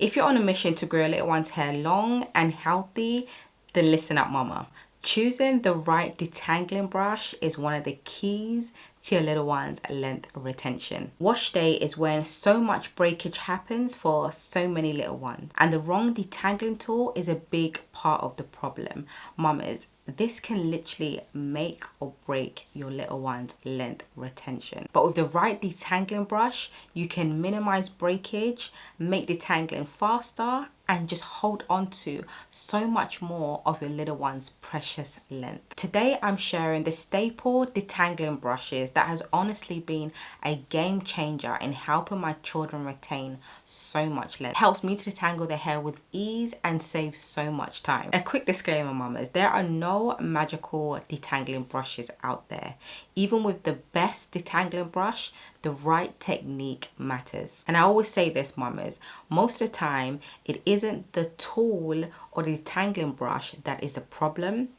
If you're on a mission to grow your little one's hair long and healthy, then listen up, mama. Choosing the right detangling brush is one of the keys to your little one's length retention. Wash day is when so much breakage happens for so many little ones, and the wrong detangling tool is a big part of the problem. Mamas, this can literally make or break your little one's length retention. But with the right detangling brush, you can minimize breakage, make detangling faster, and just hold on to so much more of your little one's precious length. Today I'm sharing the staple detangling brushes that has honestly been a game changer in helping my children retain so much length. It helps me to detangle their hair with ease and saves so much time. A quick disclaimer, mamas, there are no magical detangling brushes out there. Even with the best detangling brush, the right technique matters. And I always say this, mamas, most of the time it isn't the tool or the detangling brush that is the problem.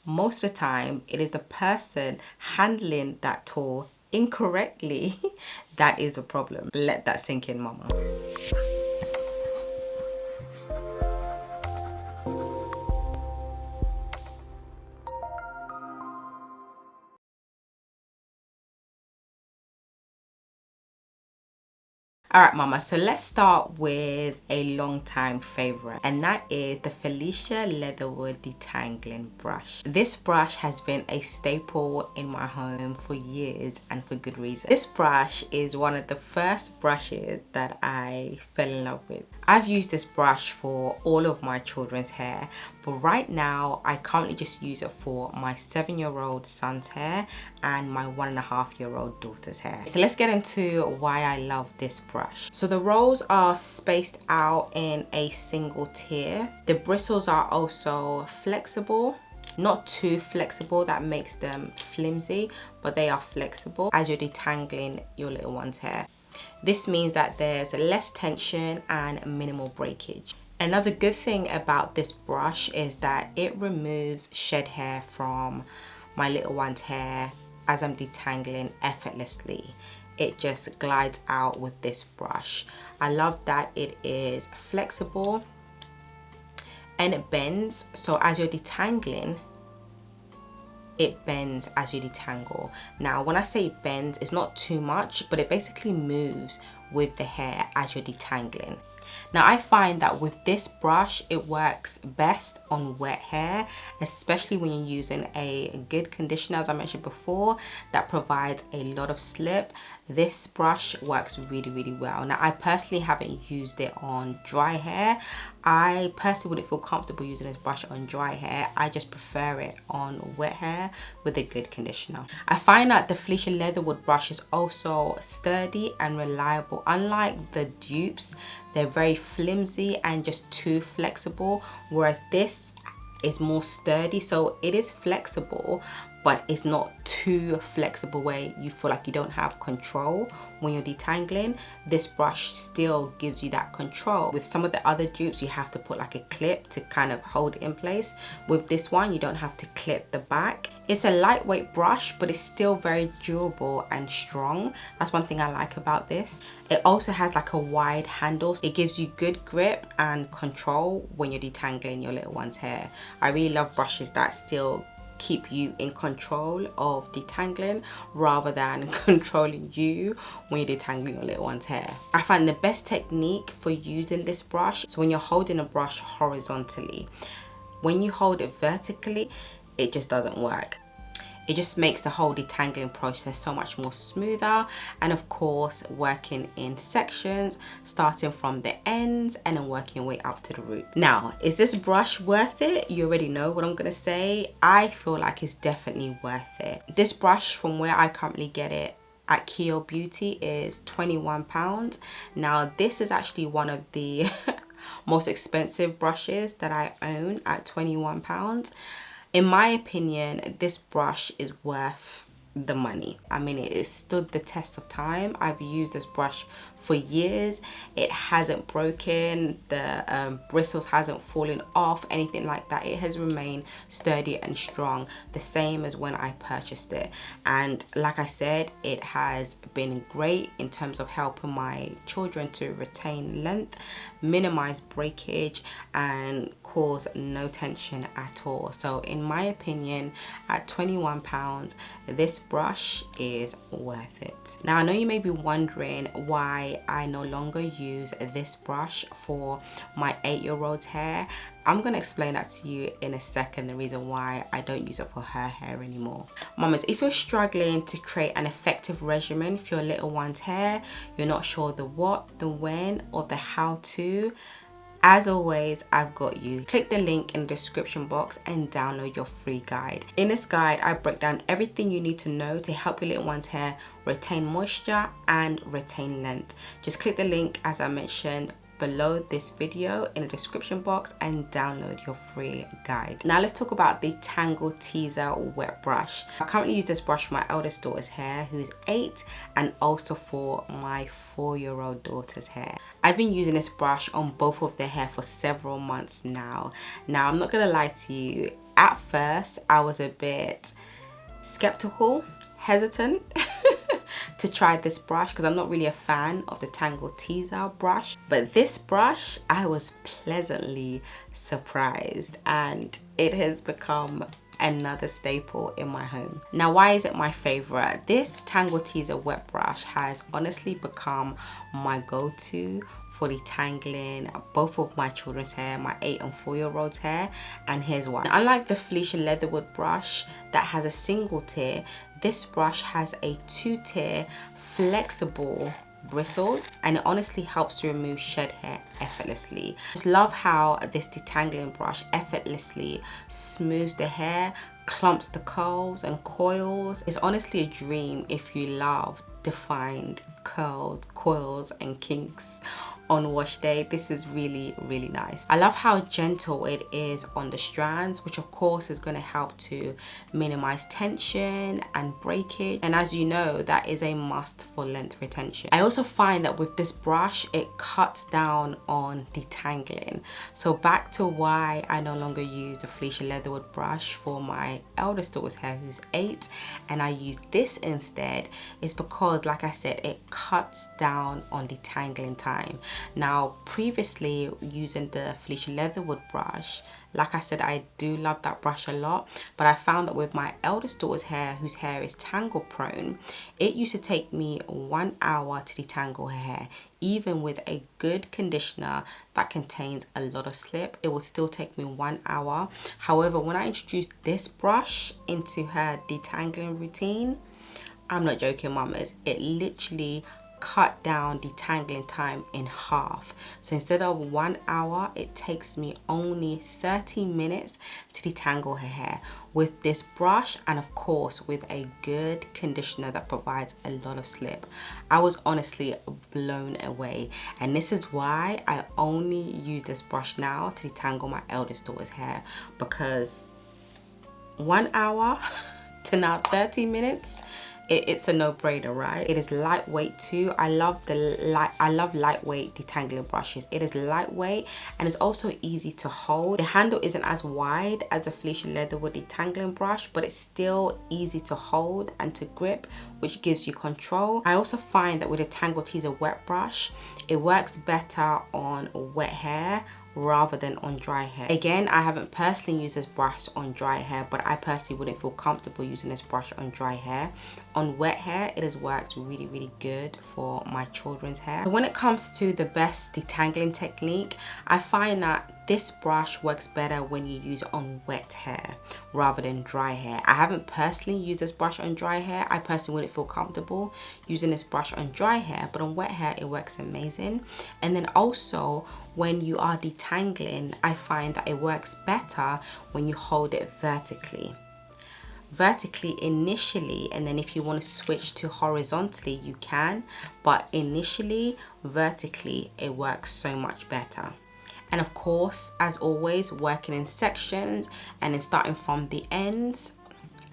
Most of the time it is the person handling that tool incorrectly that is a problem. Let that sink in, mama. Alright, mama, so let's start with a long time favorite, and that is the Felicia Leatherwood detangling brush. This brush has been a staple in my home for years, and for good reason. This brush is one of the first brushes that I fell in love with. I've used this brush for all of my children's hair, but right now I currently just use it for my 7-year-old son's hair and my 1.5-year-old daughter's hair. So let's get into why I love this brush. So the rolls are spaced out in a single tier. The bristles are also flexible. Not too flexible that makes them flimsy, but they are flexible as you're detangling your little one's hair. This means that there's less tension and minimal breakage. Another good thing about this brush is that it removes shed hair from my little one's hair as I'm detangling effortlessly. It just glides out with this brush. I love that it is flexible and it bends, so as you're detangling, it bends as you detangle. Now when I say bends, it's not too much, but it basically moves with the hair as you're detangling. Now I find that with this brush it works best on wet hair, especially when you're using a good conditioner, as I mentioned before, that provides a lot of slip. This brush works really well. Now I personally haven't used it on dry hair. I personally wouldn't feel comfortable using this brush on dry hair. I just prefer it on wet hair with a good conditioner. I find that the Felicia Leatherwood brush is also sturdy and reliable. Unlike the dupes, they're very flimsy and just too flexible, whereas this is more sturdy, so it is flexible, but it's not too flexible where you feel like you don't have control when you're detangling. This brush still gives you that control. With some of the other dupes, you have to put like a clip to kind of hold it in place. With this one, you don't have to clip the back. It's a lightweight brush, but it's still very durable and strong. That's one thing I like about this. It also has like a wide handle. It gives you good grip and control when you're detangling your little one's hair. I really love brushes that still keep you in control of detangling rather than controlling you when you're detangling your little one's hair. I find the best technique for using this brush, so when you're holding a brush horizontally, when you hold it vertically, it just doesn't work. It just makes the whole detangling process so much more smoother, and of course working in sections, starting from the ends and then working your way up to the root. Now, is this brush worth it? You already know what I'm gonna say. I feel like it's definitely worth it. This brush, from where I currently get it at Keo Beauty, is £21. Now this is actually one of the most expensive brushes that I own at £21. In my opinion, this brush is worth the money. I mean, it stood the test of time. I've used this brush for years. It hasn't broken, the bristles hasn't fallen off, anything like that. It has remained sturdy and strong, the same as when I purchased it. And like I said, it has been great in terms of helping my children to retain length, minimize breakage, and cause no tension at all. So in my opinion, at £21, this brush is worth it. Now I know you may be wondering why I no longer use this brush for my 8-year-old's hair. I'm gonna explain that to you in a second, the reason why I don't use it for her hair anymore. Mamas, if you're struggling to create an effective regimen for your little one's hair, you're not sure the what, the when, or the how to, as always, I've got you. Click the link in the description box and download your free guide. In this guide, I break down everything you need to know to help your little one's hair retain moisture and retain length. Just click the link, as I mentioned, below this video in the description box and download your free guide. Now let's talk about the Tangle Teaser wet brush. I currently use this brush for my eldest daughter's hair, who's 8, and also for my 4-year-old daughter's hair. I've been using this brush on both of their hair for several months now. Now I'm not gonna lie to you, at first I was a bit skeptical, hesitant to try this brush because I'm not really a fan of the Tangle Teaser brush, but this brush I was pleasantly surprised and it has become another staple in my home. Now why is it my favorite? This Tangle Teaser wet brush has honestly become my go-to for detangling both of my children's hair, my 8 and 4-year-old's hair, and here's why. Unlike the Felicia Leatherwood brush that has a single tier, this brush has a 2-tier flexible bristles, and it honestly helps to remove shed hair effortlessly. I just love how this detangling brush effortlessly smooths the hair, clumps the curls and coils. It's honestly a dream if you love defined curls, coils and kinks on wash day. This is really, really nice. I love how gentle it is on the strands, which of course is going to help to minimize tension and breakage, and as you know, that is a must for length retention. I also find that with this brush it cuts down on detangling. So back to why I no longer use the Felicia Leatherwood brush for my eldest daughter's hair, who's 8, and I use this instead, is because like I said, it cuts down on detangling time. Now previously using the Felicia Leatherwood brush, like I said, I do love that brush a lot, but I found that with my eldest daughter's hair, whose hair is tangle prone, it used to take me 1 hour to detangle her hair. Even with a good conditioner that contains a lot of slip, it would still take me 1 hour. However, when I introduced this brush into her detangling routine, I'm not joking, mamas, it literally cut down detangling time in half. So instead of 1 hour, it takes me only 30 minutes to detangle her hair with this brush, and of course with a good conditioner that provides a lot of slip. I was honestly blown away, and this is why I only use this brush now to detangle my eldest daughter's hair, because 1 hour to now 30 minutes, it's a no-brainer, right? It is lightweight too. I love lightweight detangling brushes. It is lightweight and it's also easy to hold. The handle isn't as wide as the Felicia Leatherwood detangling brush, but it's still easy to hold and to grip, which gives you control. I also find that with a Tangle Teaser wet brush, it works better on wet hair rather than on dry hair. Again, I haven't personally used this brush on dry hair, but I personally wouldn't feel comfortable using this brush on dry hair. On wet hair, it has worked really, really good for my children's hair. So when it comes to the best detangling technique, I find that this brush works better when you use it on wet hair rather than dry hair. I haven't personally used this brush on dry hair. I personally wouldn't feel comfortable using this brush on dry hair, but on wet hair it works amazing. And then also when you are detangling, I find that it works better when you hold it vertically initially, and then if you want to switch to horizontally you can, but initially vertically it works so much better. And of course, as always, working in sections and then starting from the ends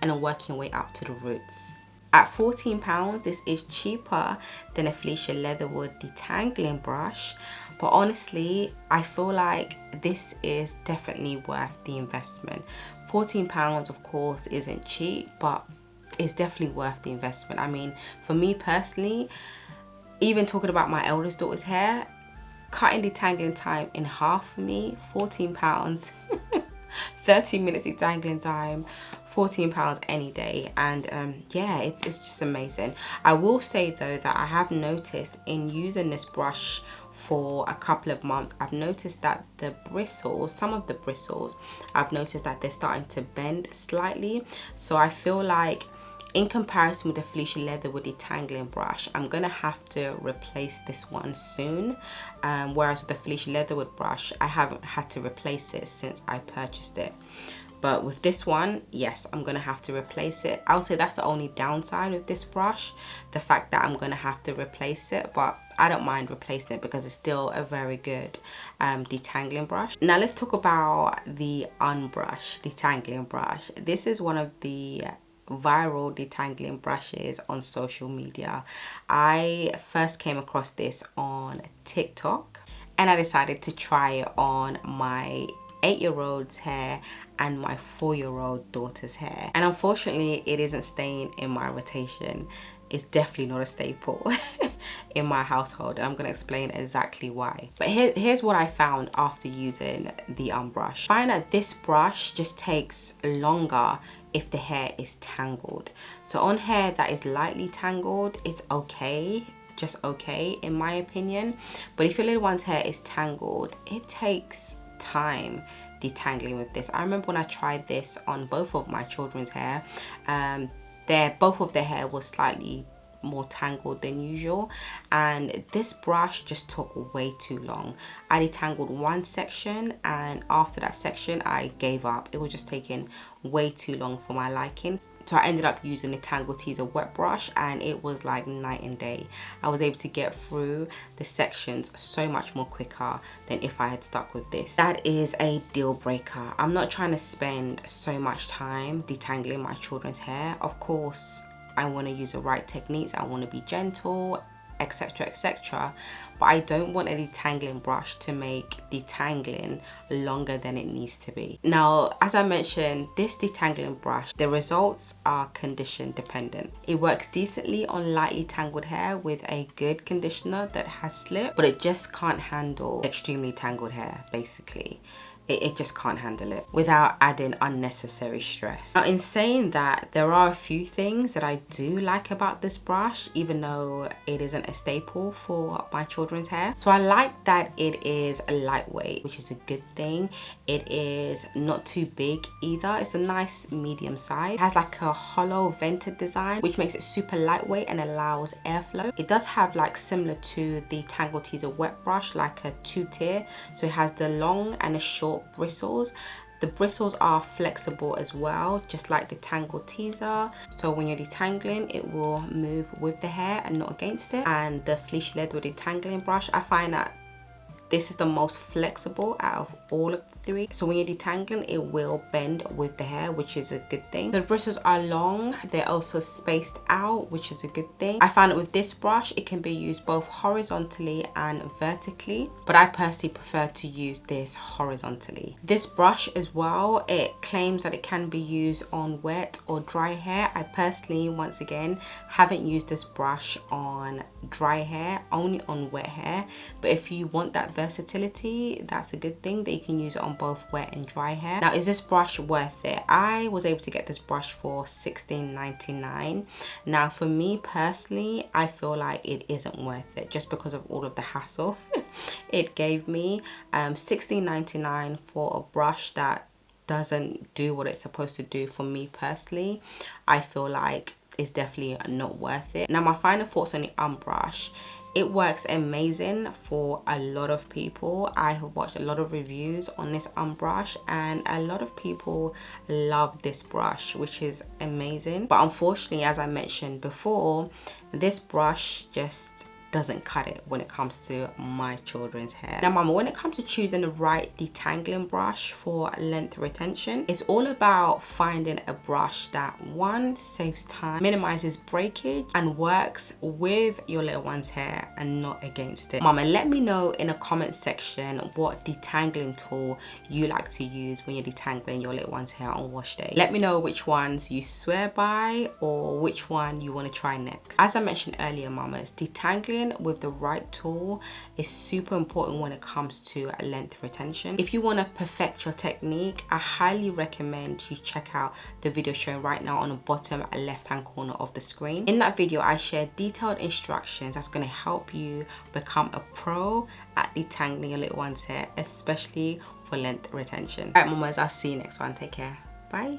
and then working your way up to the roots. At £14, this is cheaper than a Felicia Leatherwood detangling brush, but honestly, I feel like this is definitely worth the investment. £14, of course, isn't cheap, but it's definitely worth the investment. I mean, for me personally, even talking about my eldest daughter's hair, cutting detangling time in half for me, £14. 30 minutes detangling time, £14 any day. And yeah, it's just amazing. I will say though that I have noticed in using this brush for a couple of months, I've noticed that the bristles, some of the bristles, I've noticed that they're starting to bend slightly. So I feel like in comparison with the Felicia Leatherwood detangling brush, I'm gonna have to replace this one soon. Whereas with the Felicia Leatherwood brush, I haven't had to replace it since I purchased it. But with this one, yes, I'm gonna have to replace it. I would say that's the only downside with this brush, the fact that I'm gonna have to replace it, but I don't mind replacing it because it's still a very good detangling brush. Now let's talk about the unbrushed detangling brush. This is one of the viral detangling brushes on social media. I first came across this on TikTok and I decided to try it on my 8-year-old's hair and my 4-year-old daughter's hair, and unfortunately it isn't staying in my rotation. It's definitely not a staple in my household, and I'm going to explain exactly why. But here's what I found after using the unbrush. I find that this brush just takes longer if the hair is tangled. So on hair that is lightly tangled, it's okay, just okay in my opinion. But if your little one's hair is tangled, it takes time detangling with this. I remember when I tried this on both of my children's hair, both of their hair was slightly more tangled than usual, and this brush just took way too long. I detangled one section, and after that section I gave up. It was just taking way too long for my liking. So I ended up using the Tangle Teezer wet brush, and it was like night and day. I was able to get through the sections so much more quicker than if I had stuck with this. That is a deal breaker. I'm not trying to spend so much time detangling my children's hair. Of course, I want to use the right techniques. I want to be gentle, etc, etc, but I don't want a detangling brush to make detangling longer than it needs to be. Now, as I mentioned, this detangling brush, the results are condition dependent. It works decently on lightly tangled hair with a good conditioner that has slip, but it just can't handle extremely tangled hair, basically. It just can't handle it without adding unnecessary stress. Now, in saying that, there are a few things that I do like about this brush, even though it isn't a staple for my children's hair. So I like that it is lightweight, which is a good thing. It is not too big either. It's a nice medium size. It has like a hollow vented design, which makes it super lightweight and allows airflow. It does have like similar to the Tangle Teezer wet brush, like a 2-tier. So it has the long and a short bristles. The bristles are flexible as well, just like the Tangle Teezer. So when you're detangling, it will move with the hair and not against it. And the Felicia Leatherwood detangling brush, I find that this is the most flexible out of all of the three. So when you're detangling, it will bend with the hair, which is a good thing. The bristles are long. They're also spaced out, which is a good thing. I found that with this brush, it can be used both horizontally and vertically, but I personally prefer to use this horizontally. This brush as well, it claims that it can be used on wet or dry hair. I personally, once again, haven't used this brush on dry hair, only on wet hair. But if you want that versatility, that's a good thing, that you can use it on both wet and dry hair. Now, is this brush worth it? I was able to get this brush for $16.99. Now, for me personally, I feel like it isn't worth it just because of all of the hassle it gave me. $16.99 for a brush that doesn't do what it's supposed to do. For me personally, I feel like it's definitely not worth it. Now, my final thoughts on the unbrush. It works amazing for a lot of people. I have watched a lot of reviews on this unbrush, and a lot of people love this brush, which is amazing. But unfortunately, as I mentioned before, this brush just doesn't cut it when it comes to my children's hair. Now mama, when it comes to choosing the right detangling brush for length retention, it's all about finding a brush that one, saves time, minimizes breakage, and works with your little one's hair and not against it. Mama, let me know in the comment section what detangling tool you like to use when you're detangling your little one's hair on wash day. Let me know which ones you swear by or which one you want to try next. As I mentioned earlier, mamas, detangling with the right tool is super important when it comes to length retention. If you want to perfect your technique, I highly recommend you check out the video showing right now on the bottom left hand corner of the screen. In that video, I share detailed instructions that's going to help you become a pro at detangling your little one's hair, especially for length retention. Alright mamas, I'll see you next one. Take care. Bye.